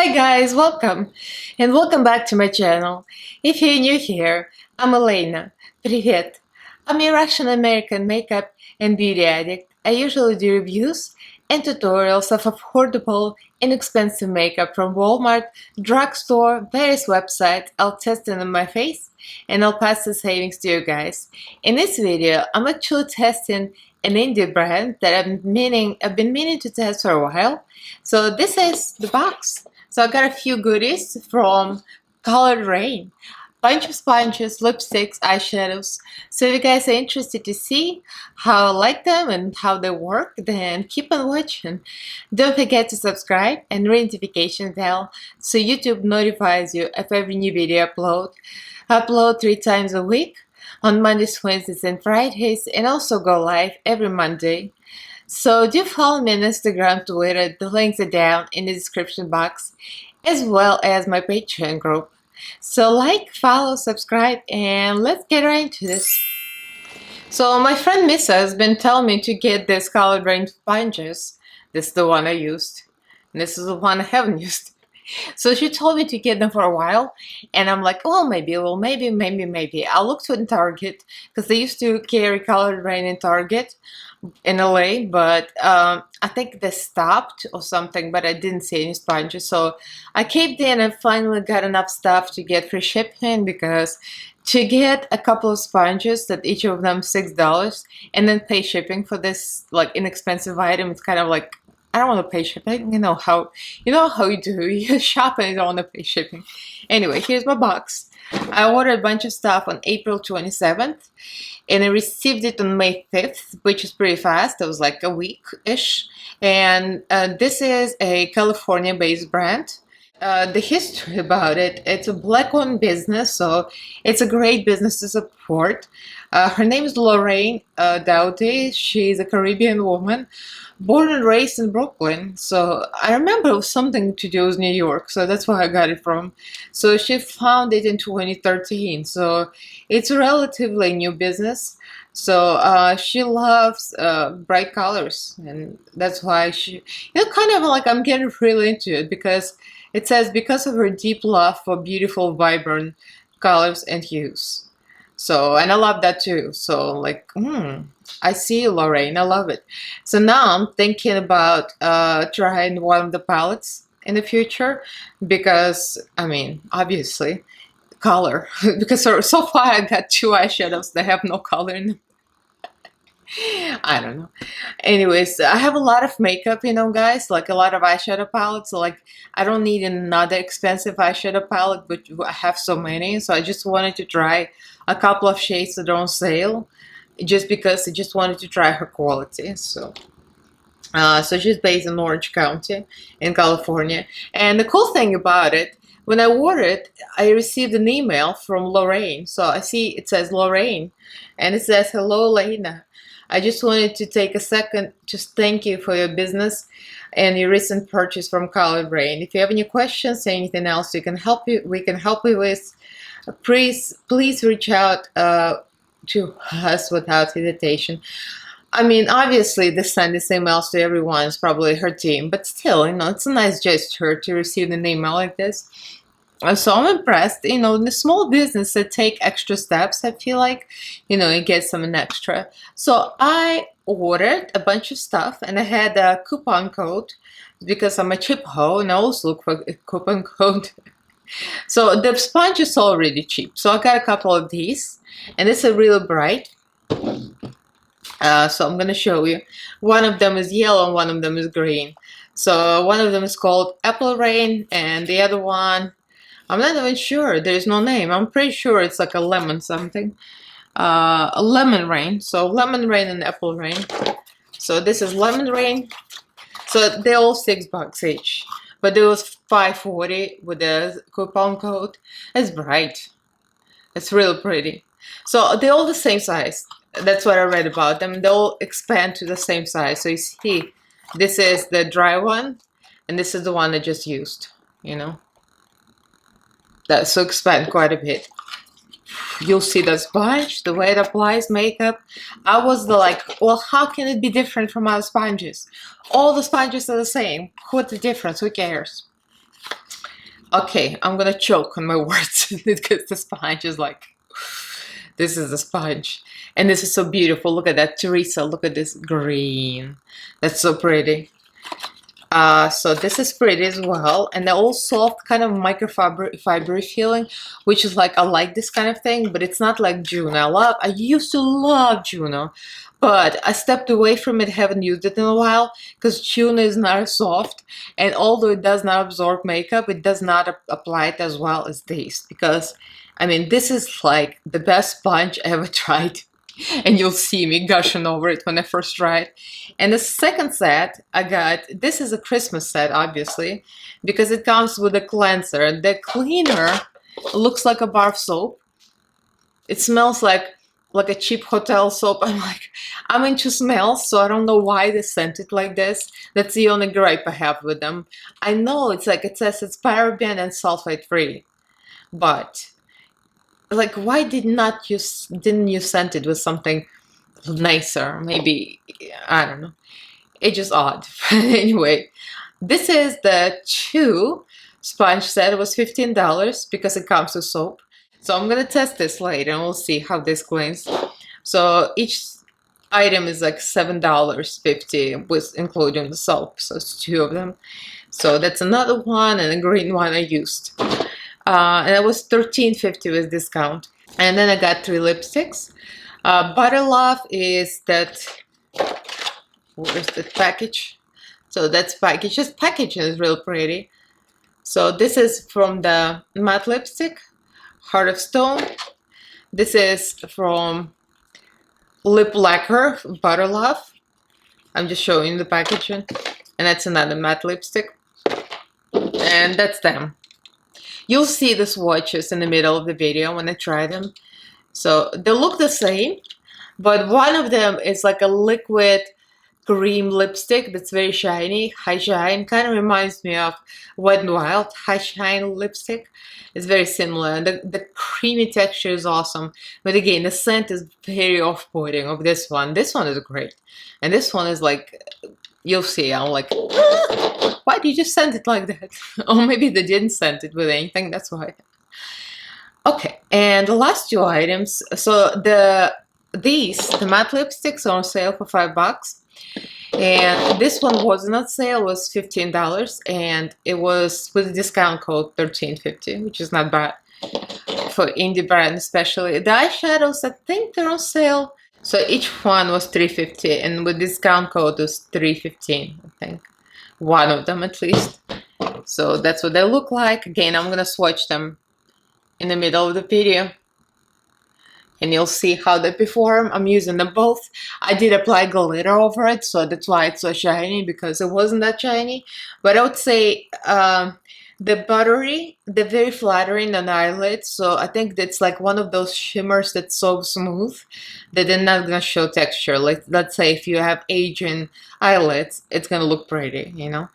Hi guys, welcome and welcome back to my channel. If you're new here, I'm Elaina. Привет! I'm a Russian American makeup and beauty addict. I usually do reviews and tutorials of affordable, inexpensive makeup from Walmart, drugstore, various websites. I'll test it on my face and I'll pass the savings to you guys. In this video, I'm actually testing an indie brand that I've been meaning to test for a while. So this is the box. So I got a few goodies from Raine. Bunch of sponges, lipsticks, eyeshadows. So if you guys are interested to see how I like them and how they work, then keep on watching. Don't forget to subscribe and ring notification bell so YouTube notifies you of every new video upload. I upload 3 times a week on Mondays, Wednesdays, and Fridays, and also go live every Monday. So do follow me on Instagram, Twitter, the links are down in the description box, as well as my Patreon group. So like, follow, subscribe, and let's get right into this. So my friend Missa has been telling me to get this colored rain sponges. This is the one I used, and this is the one I haven't used. So she told me to get them for a while, and I'm like, oh, maybe. I'll look to in Target, because they used to carry colored rain in Target in LA, but I think they stopped or something, but I didn't see any sponges. So I caved in and finally got enough stuff to get free shipping, because to get a couple of sponges that each of them $6 and then pay shipping for this like inexpensive item, it's kind of like, I don't want to pay shipping. You know how you do. You shop and you don't want to pay shipping. Anyway, here's my box. I ordered a bunch of stuff on April 27th, and I received it on May 5th, which is pretty fast. It was like a week-ish. And this is a California-based brand. The history about it, it's a black-owned business, so it's a great business to support. Her name is Raine Dowdy. She's a Caribbean woman, born and raised in Brooklyn. So I remember it was something to do with New York, so that's where I got it from. So she founded it in 2013, so it's a relatively new business. So she loves bright colors, and that's why kind of like I'm getting really into it, because it says because of her deep love for beautiful, vibrant colors and hues. So, and I love that too. So like, I see you, Raine, I love it. So now I'm thinking about trying one of the palettes in the future, because, I mean, obviously, color. Because so far I got 2 eyeshadows that have no color in them. I don't know. Anyways, I have a lot of makeup, guys, like a lot of eyeshadow palettes. So like, I don't need another expensive eyeshadow palette, but I have so many. So I just wanted to try a couple of shades that are on sale, just because I just wanted to try her quality. So she's based in Orange County in California. And the cool thing about it, when I ordered, I received an email from Raine. So I see it says Raine, and it says, hello, Elaina. I just wanted to take a second, just thank you for your business and your recent purchase from Raine. If you have any questions or anything else we can help you with, please reach out to us without hesitation. I mean, obviously, they send these emails to everyone. It's probably her team, but still, it's a nice gesture to receive an email like this. So I'm impressed, in the small business that take extra steps, I feel like, you get some extra. So I ordered a bunch of stuff, and I had a coupon code, because I'm a cheap hoe and I always look for a coupon code. So the sponge is already cheap. So I got a couple of these, and it's a really bright. So I'm going to show you. One of them is yellow and one of them is green. So one of them is called Apple Rain, and the other one, I'm not even sure. There's no name. I'm pretty sure it's like a lemon something. A lemon rain. So lemon rain and apple rain. So this is lemon rain. So they're all $6 each. But it was $5.40 with the coupon code. It's bright. It's really pretty. So they're all the same size. That's what I read about them. They all expand to the same size. So you see, this is the dry one, and this is the one I just used, That's so expand quite a bit. You'll see the sponge, the way it applies makeup. I was like, well, how can it be different from other sponges? All the sponges are the same. What's the difference? Who cares? Okay, I'm gonna choke on my words because the sponge is like, this is the sponge. And this is so beautiful. Look at that, Teresa. Look at this green. That's so pretty. So this is pretty as well. And they're all soft, kind of microfiber feeling, which is like, I like this kind of thing, but it's not like Juno. I used to love Juno, but I stepped away from it, haven't used it in a while, because Juno is not as soft. And although it does not absorb makeup, it does not apply it as well as this, because I mean, this is like the best sponge I ever tried. And you'll see me gushing over it when I first try it. And the second set I got, this is a Christmas set, obviously, because it comes with a cleanser. The cleaner looks like a bar of soap. It smells like a cheap hotel soap. I'm into smells, so I don't know why they sent it like this. That's the only gripe I have with them. I know it's like, it says it's paraben and sulfate free, but like, why didn't you send it with something nicer? Maybe, I don't know. It's just odd. Anyway, this is the 2 sponge set. It was $15 because it comes with soap. So I'm gonna test this later and we'll see how this cleans. So each item is like $7.50 with including the soap. So it's 2 of them. So that's another one, and a green one I used. And it was $13.50 with discount. And then I got 3 lipsticks. Butter Love is that, where's the package? So that's package. Just packaging is real pretty. So this is from the matte lipstick, Heart of Stone. This is from Lip Lacquer, Butter Love. I'm just showing you the packaging. And that's another matte lipstick. And that's them. You'll see the swatches in the middle of the video when I try them. So they look the same, but one of them is like a liquid cream lipstick that's very shiny, high shine. Kind of reminds me of Wet n Wild high shine lipstick. It's very similar, and the creamy texture is awesome. But again, the scent is very off-putting of this one. This one is great, and this one is like, you'll see, I'm like, why did you send it like that? Or maybe they didn't send it with anything, that's why. Okay, and the last 2 items. So the matte lipsticks are on sale for $5. And this one wasn't on sale, it was $15, and it was with a discount code $13.50, which is not bad for indie brand especially. The eyeshadows, I think they're on sale. So each one was $3.50, and with discount code was $3.15, I think. One of them at least. So that's what they look like. Again, I'm gonna swatch them in the middle of the video, and you'll see how they perform. I'm using them both. I did apply glitter over it, so that's why it's so shiny, because it wasn't that shiny. But I would say the buttery, they're very flattering on the eyelids, so I think that's like one of those shimmers that's so smooth that they're not gonna show texture. Like, let's say if you have aging eyelids, it's gonna look pretty, you know?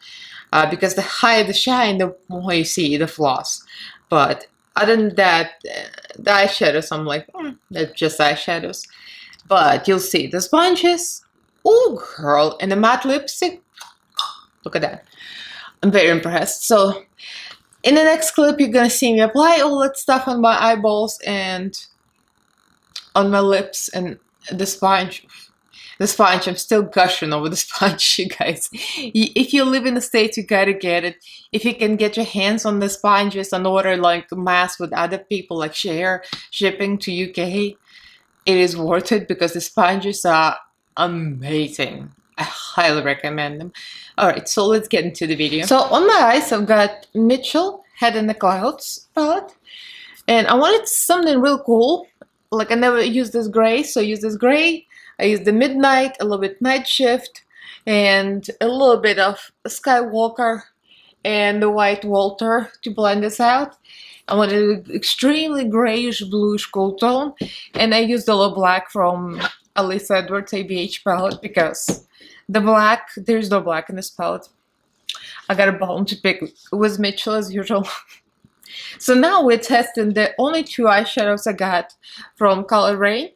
Because the higher the shine, the more you see the floss. But other than that, the eyeshadows, I'm like, they're just eyeshadows. But you'll see the sponges. Oh, girl. And the matte lipstick. Look at that. I'm very impressed. So in the next clip, you're going to see me apply all that stuff on my eyeballs and on my lips and the sponge. The sponge, I'm still gushing over the sponge, you guys. If you live in the States, you gotta get it. If you can get your hands on the sponges and order like mass with other people, like share shipping to UK, it is worth it because the sponges are amazing. I highly recommend them. Alright, so let's get into the video. So on my eyes, I've got Mitchell Head in the Clouds palette. And I wanted something real cool. Like, I never used this gray, so I use this gray. I used the Midnight, a little bit Night Shift, and a little bit of Skywalker and the White Walter to blend this out. I wanted an extremely grayish, bluish cool tone, and I used a little black from Alice Edwards ABH palette because the black, there's no black in this palette. I got a bone to pick with Mitchell as usual. So now we're testing the only 2 eyeshadows I got from color Raine,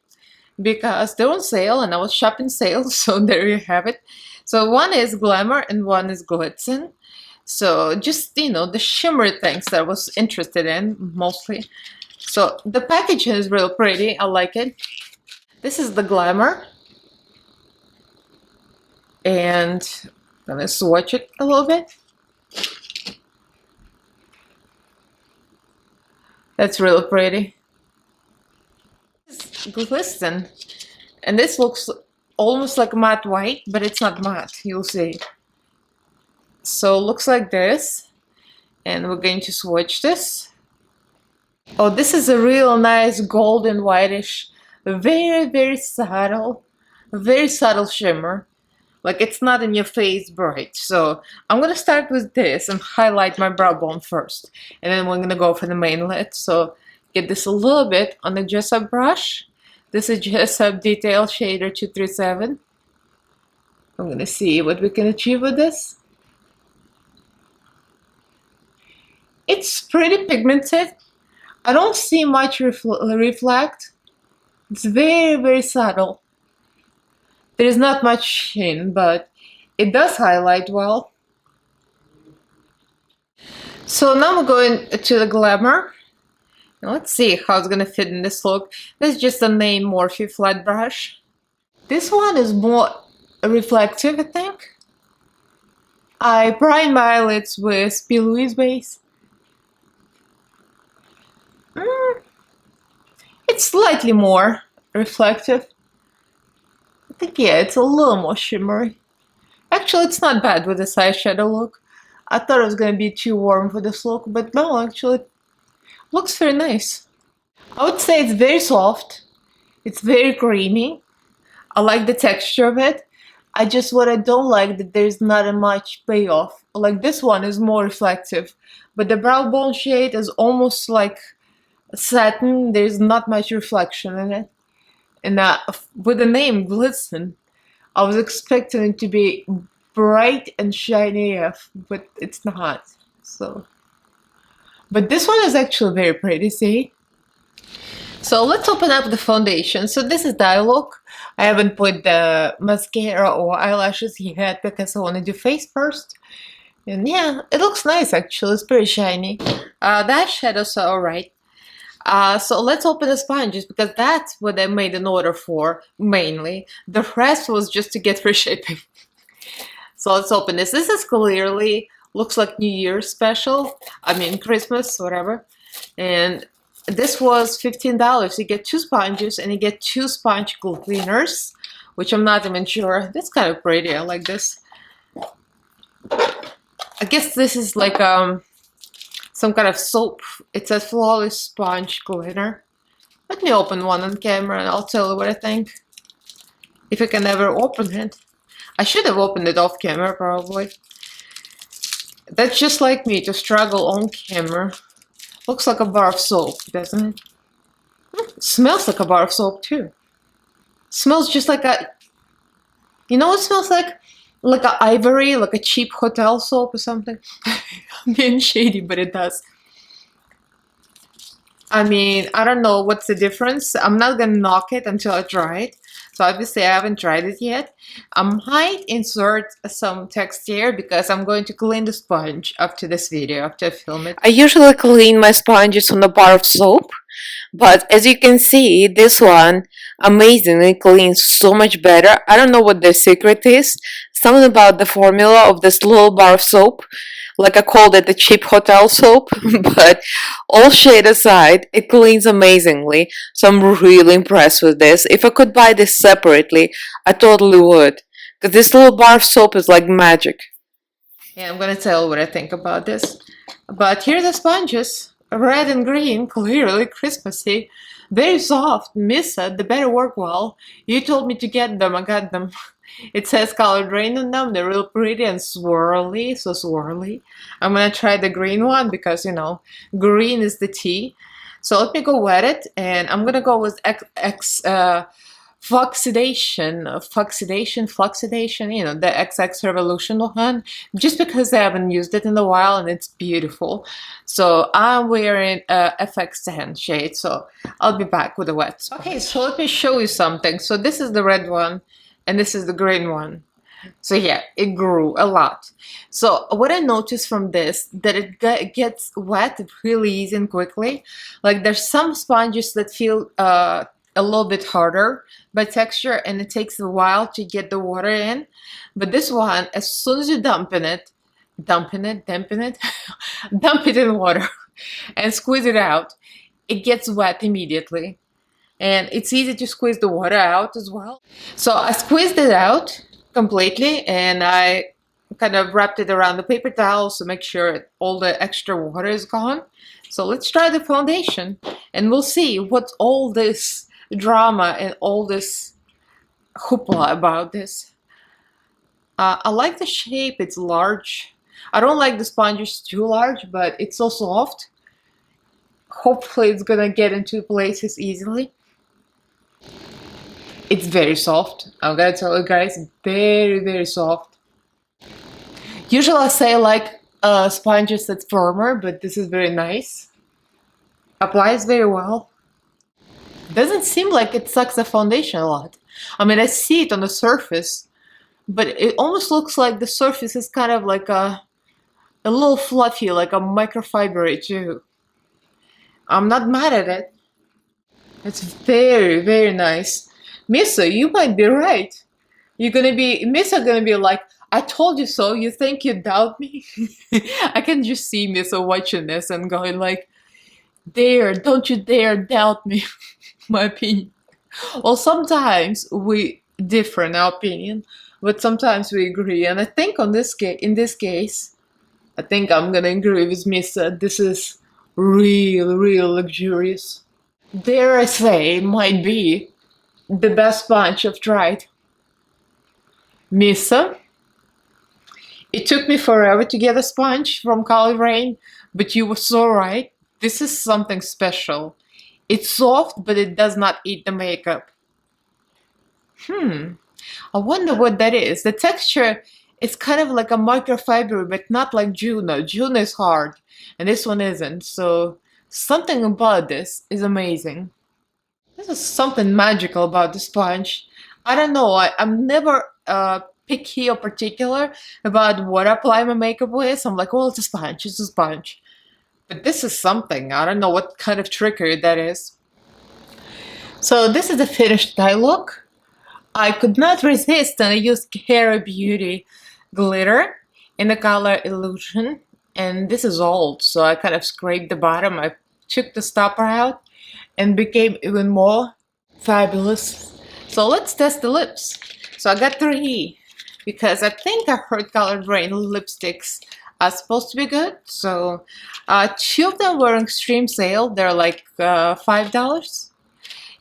because they're on sale and I was shopping sales, so there you have it. So one is Glamour and one is Blitzen. So just, you know, the shimmer things that I was interested in mostly. So the packaging is real pretty. I like it. This is the Glamour. And I'm gonna swatch it a little bit. That's real pretty. It's glisten. And this looks almost like matte white, but it's not matte. You'll see. So it looks like this. And we're going to swatch this. Oh, this is a real nice golden whitish, very subtle shimmer. Like, it's not in your face bright. So I'm gonna start with this and highlight my brow bone first, and then we're gonna go for the main lid. So get this a little bit on the Dress Up brush. This is Dress Up Detail Shader 237. I'm gonna see what we can achieve with this. It's pretty pigmented. I don't see much reflect. It's very subtle. There is not much sheen, but it does highlight well. So now we're going to the Glamour. Now let's see how it's gonna fit in this look. This is just a Name Morphe flat brush. This one is more reflective, I think. I prime my eyelids with P. Louise base. It's slightly more reflective. I think, yeah, it's a little more shimmery. Actually, it's not bad with this eyeshadow look. I thought it was gonna be too warm for this look, but no, actually, it looks very nice. I would say it's very soft. It's very creamy. I like the texture of it. What I don't like that there's not a much payoff. Like, this one is more reflective, but the brow bone shade is almost like satin. There's not much reflection in it. And with the name Glisten, I was expecting it to be bright and shiny AF, but it's not. So, but this one is actually very pretty, see? So let's open up the foundation. So this is the eye look. I haven't put the mascara or eyelashes yet because I want to do face first. And yeah, it looks nice actually. It's pretty shiny. The eyeshadows are alright. So let's open the sponges because that's what I made an order for mainly. The rest was just to get free shipping. So let's open this. This is clearly looks like New Year's special. I mean Christmas, whatever. And this was $15. You get 2 sponges and you get 2 sponge cleaners, which I'm not even sure. That's kind of pretty. I like this. I guess this is like some kind of soap. It says Flawless Sponge Cleaner. Let me open one on camera and I'll tell you what I think. If I can ever open it. I should have opened it off camera probably. That's just like me to struggle on camera. Looks like a bar of soap, doesn't it? It smells like a bar of soap too. Smells just like a... You know what it smells like? Like a ivory, like a cheap hotel soap or something. I'm being shady, but it does. I mean, I don't know what's the difference. I'm not gonna knock it until I try it. So obviously I haven't tried it yet. I might insert some text here because I'm going to clean the sponge after this video, after I film it. I usually clean my sponges on a bar of soap, but as you can see, this one amazingly cleans so much better. I don't know what the secret is. Something about the formula of this little bar of soap. Like I called it the cheap hotel soap, but all shade aside, it cleans amazingly. So I'm really impressed with this. If I could buy this separately, I totally would. Because this little bar of soap is like magic. Yeah, I'm gonna tell you what I think about this. But here are the sponges. Red and green, clearly Christmassy. Very soft. Miss said they better work well. You told me to get them, I got them. It says colored rain on them. They're real pretty and swirly, so swirly. I'm gonna try the green one because, you know, green is the tea. So let me go wet it, and I'm gonna go with Fluxidation, you know, the XX Revolution one, just because I haven't used it in a while and it's beautiful. So I'm wearing FX10 shade, so I'll be back with the wet. Okay, so let me show you something. So this is the red one and this is the green one. So yeah, it grew a lot. So what I noticed from this, that it gets wet really easy and quickly. Like there's some sponges that feel a little bit harder by texture, and it takes a while to get the water in. But this one, as soon as you dampen it, dump it in water and squeeze it out, it gets wet immediately. And it's easy to squeeze the water out as well. So I squeezed it out completely, and I kind of wrapped it around the paper towel to make sure all the extra water is gone. So let's try the foundation, and we'll see what all this drama and all this hoopla about this. I like the shape, it's large. I don't like the sponges too large, but it's so soft. Hopefully it's gonna get into places easily. It's very soft. I'm gonna tell you guys, very, very soft. Usually I say like sponges that's firmer, but this is very nice. Applies very well. Doesn't seem like it sucks the foundation a lot. I mean, I see it on the surface, but it almost looks like the surface is kind of like a little fluffy, like a microfiber too. I'm not mad at it. It's very, very nice. Misa, you might be right. Misa gonna be like, I told you so, you think you doubt me? I can just see Misa watching this and going like, don't you dare doubt me, my opinion. Well, sometimes we differ in our opinion, but sometimes we agree. And I think in this case, I think I'm gonna agree with Misa. This is real, real luxurious. Dare I say, might be the best sponge I've tried. Misa, it took me forever to get a sponge from Raine, but you were so right. This is something special. It's soft, but it does not eat the makeup. I wonder what that is. The texture is kind of like a microfiber, but not like Juno. Juno is hard, and this one isn't. So something about this is amazing. This is something magical about the sponge. I don't know. I'm never picky or particular about what I apply my makeup with. I'm like, well, it's a sponge. It's a sponge. But this is something. I don't know what kind of trickery that is. So this is the finished eye look. I could not resist, and I used Hair Beauty glitter in the color Illusion. And this is old, so I kind of scraped the bottom. I took the stopper out and became even more fabulous. So let's test the lips. So I got 3 because I think I heard colored Raine lipsticks are supposed to be good. So 2 of them were on extreme sale. They're like $5.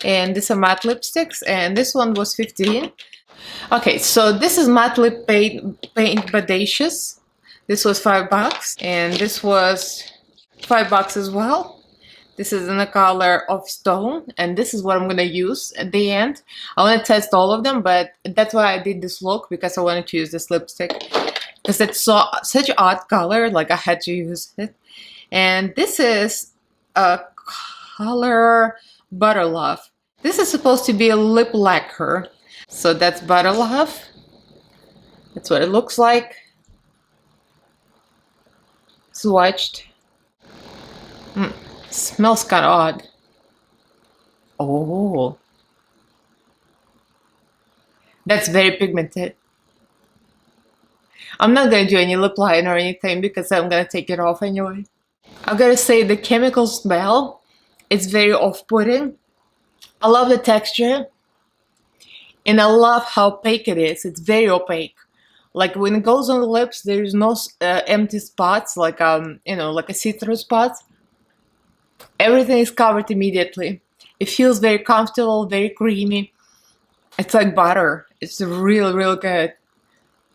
And these are matte lipsticks, and this one was 15. Okay, so this is matte lip paint Bodacious. This was $5, and this was $5 as well. This is in the color of Stone, and this is what I'm gonna use at the end. I want to test all of them, but that's why I did this look, because I wanted to use this lipstick because it's such an odd color. Like I had to use it. And this is a color Butter Love. This is supposed to be a lip lacquer. So that's Butter Love. That's what it looks like. Swatched. Smells kind of odd. Oh. That's very pigmented. I'm not gonna do any lip line or anything because I'm gonna take it off anyway. I'm gonna say the chemical smell is very off-putting. I love the texture, and I love how opaque it is. It's very opaque. Like when it goes on the lips, there's no empty spots, like like a see-through spots. Everything is covered immediately. It feels very comfortable, very creamy. It's like butter. It's real, real good.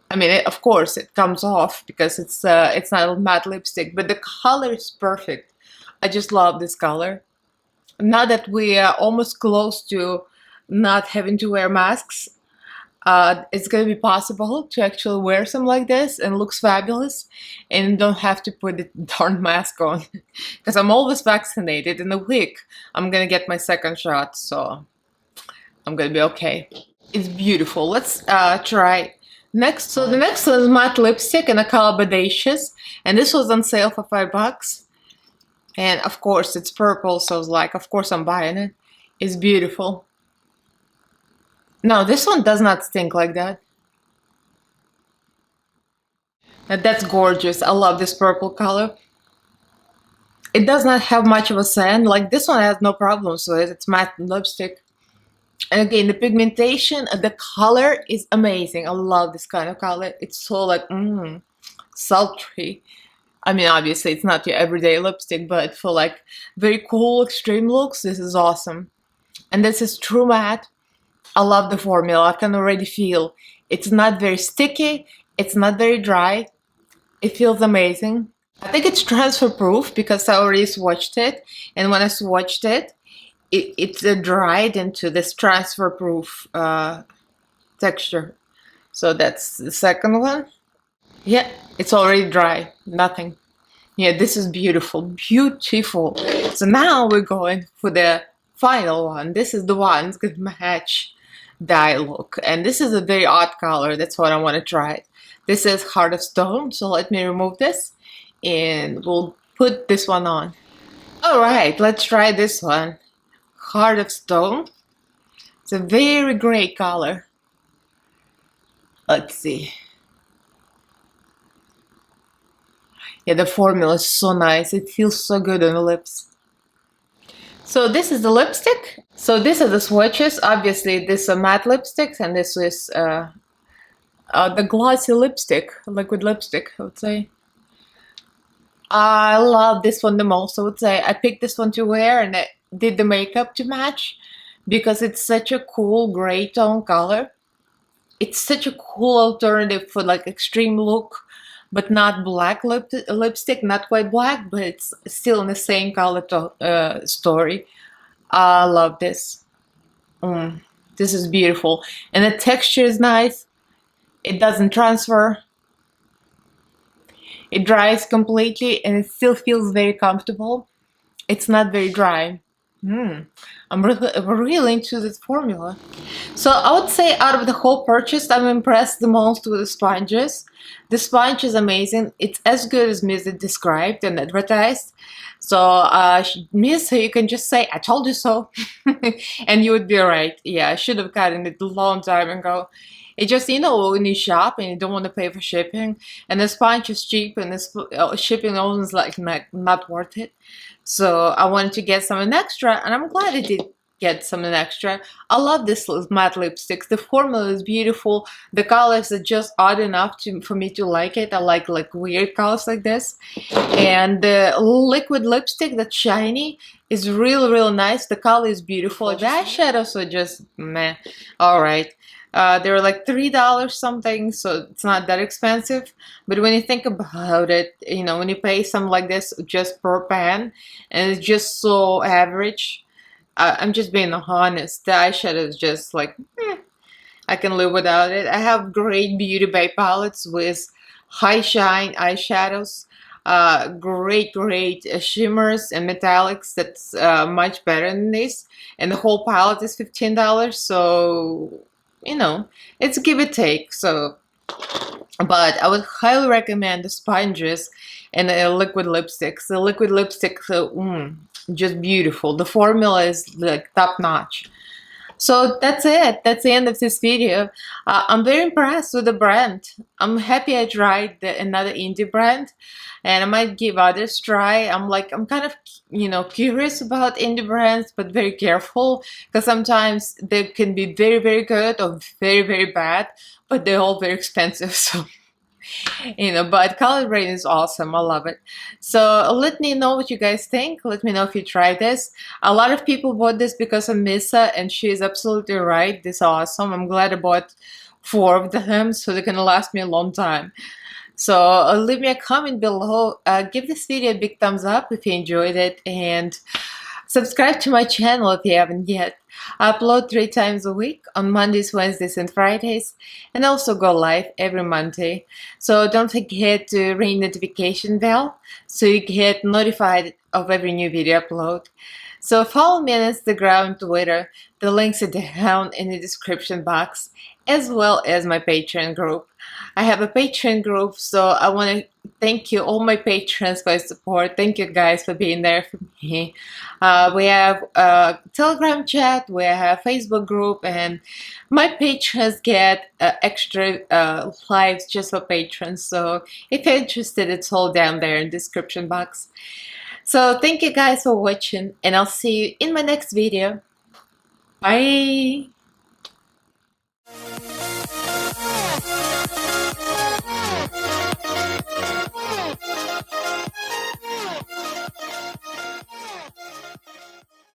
I mean, of course, it comes off because it's not a matte lipstick, but the color is perfect. I just love this color. Now that we are almost close to not having to wear masks, it's going to be possible to actually wear something like this and looks fabulous and don't have to put the darn mask on. Because I'm always vaccinated. In a week, I'm going to get my 2nd shot, so I'm going to be okay. It's beautiful. Let's try Next, so the next one is matte lipstick in a color Bodacious, and this was on sale for $5. And of course, it's purple, so it's like, of course, I'm buying it. It's beautiful. No, this one does not stink like that. That's gorgeous. I love this purple color. It does not have much of a scent. Like this one has no problems with it. It's matte lipstick. And again, the pigmentation, the color is amazing. I love this kind of color. It's so like, sultry. I mean, obviously, it's not your everyday lipstick, but for like very cool, extreme looks, this is awesome. And this is true matte. I love the formula. I can already feel it's not very sticky. It's not very dry. It feels amazing. I think it's transfer proof because I already swatched it. And when I swatched it, it's dried into this transfer proof texture. So that's the second one. Yeah, it's already dry. Nothing. Yeah, this is beautiful. Beautiful. So now we're going for the final one. This is the one that's going to match dye look. And this is a very odd color. That's what I want to try. This is Heart of Stone. So let me remove this. And we'll put this one on. Alright, let's try this one. Heart of Stone. It's a very great color. Let's see. Yeah, the formula is so nice. It feels so good on the lips. So this is the lipstick. So these are the swatches. Obviously, this are matte lipsticks, and this is the glossy lipstick, liquid lipstick, I would say. I love this one the most. I would say I picked this one to wear, and I did the makeup to match because it's such a cool gray tone color. It's such a cool alternative for like extreme look, but not black lipstick, not quite black, but it's still in the same color story. I love this. This is beautiful. And the texture is nice. It doesn't transfer. It dries completely and it still feels very comfortable. It's not very dry. I'm really into this formula. So I would say out of the whole purchase, I'm impressed the most with the sponges. The sponge is amazing. It's as good as Miss described and advertised. So Miss, you can just say, I told you so. And you would be right. Yeah, I should have gotten it a long time ago. It just, you know, when you shop and you don't want to pay for shipping, and the sponge is cheap and the shipping always is like not worth it. So I wanted to get something extra, and I'm glad I did get something extra. I love this matte lipsticks. The formula is beautiful. The colors are just odd enough for me to like it. I like weird colors like this. And the liquid lipstick that's shiny is real nice. The color is beautiful. The eyeshadows are just meh. Alright. They were like $3 something, so it's not that expensive. But when you think about it, you know, when you pay something like this just per pan, and it's just so average, I'm just being honest. The eyeshadow is just like, I can live without it. I have great Beauty Bay palettes with high shine eyeshadows, great shimmers and metallics. That's much better than this. And the whole palette is $15, so you know, it's give or take. So, but I would highly recommend the sponges and the liquid lipsticks. The liquid lipsticks are just beautiful. The formula is like top notch. So that's it. That's the end of this video. I'm very impressed with the brand. I'm happy I tried another indie brand, and I might give others a try. I'm kind of, you know, curious about indie brands, but very careful because sometimes they can be very good or very bad, but they're all very expensive. So you know, but Color Raine is awesome. I love it. So let me know what you guys think. Let me know if you tried this. A lot of people bought this because of Misa, and she is absolutely right. This is awesome. I'm glad I bought 4 of them, so they're gonna last me a long time. So leave me a comment below. Give this video a big thumbs up if you enjoyed it, and subscribe to my channel if you haven't yet. I upload 3 times a week on Mondays, Wednesdays, and Fridays, and also go live every Monday. So don't forget to ring the notification bell so you get notified of every new video upload. So follow me on Instagram and Twitter. The links are down in the description box, as well as my Patreon group. I have a Patreon group, so I want to thank you, all my patrons, for your support. Thank you guys for being there for me. We have a Telegram chat, we have a Facebook group, and my patrons get extra lives just for patrons. So if you're interested, it's all down there in the description box. So thank you guys for watching, and I'll see you in my next video. Bye!